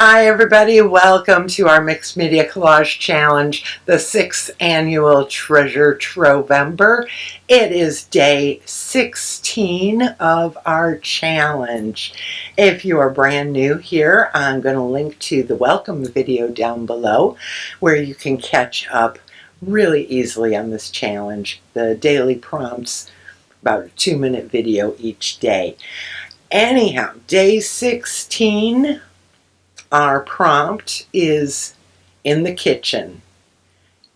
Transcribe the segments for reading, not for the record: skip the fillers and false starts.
Hi everybody, welcome to our Mixed Media Collage Challenge, the 6th annual Treasure Trovember. It is day 16 of our challenge. If you are brand new here, I'm going to link to the welcome video down below where you can catch up really easily on this challenge. The daily prompts, about a 2-minute video each day. Anyhow, day 16. Our prompt is in the kitchen.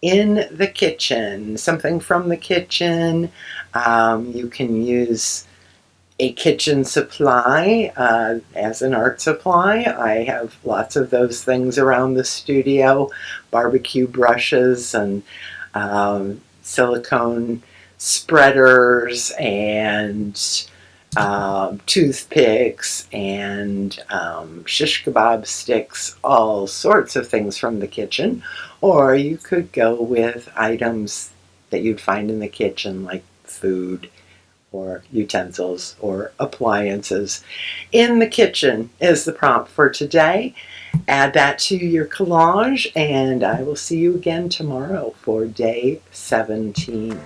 In the kitchen, something from the kitchen. You can use a kitchen supply as an art supply. I have lots of those things around the studio. Barbecue brushes and silicone spreaders and toothpicks and shish kebab sticks, all sorts of things from the kitchen. Or you could go with items that you'd find in the kitchen like food or utensils or appliances. In the kitchen is the prompt for today. Add that to your collage and I will see you again tomorrow for day 17.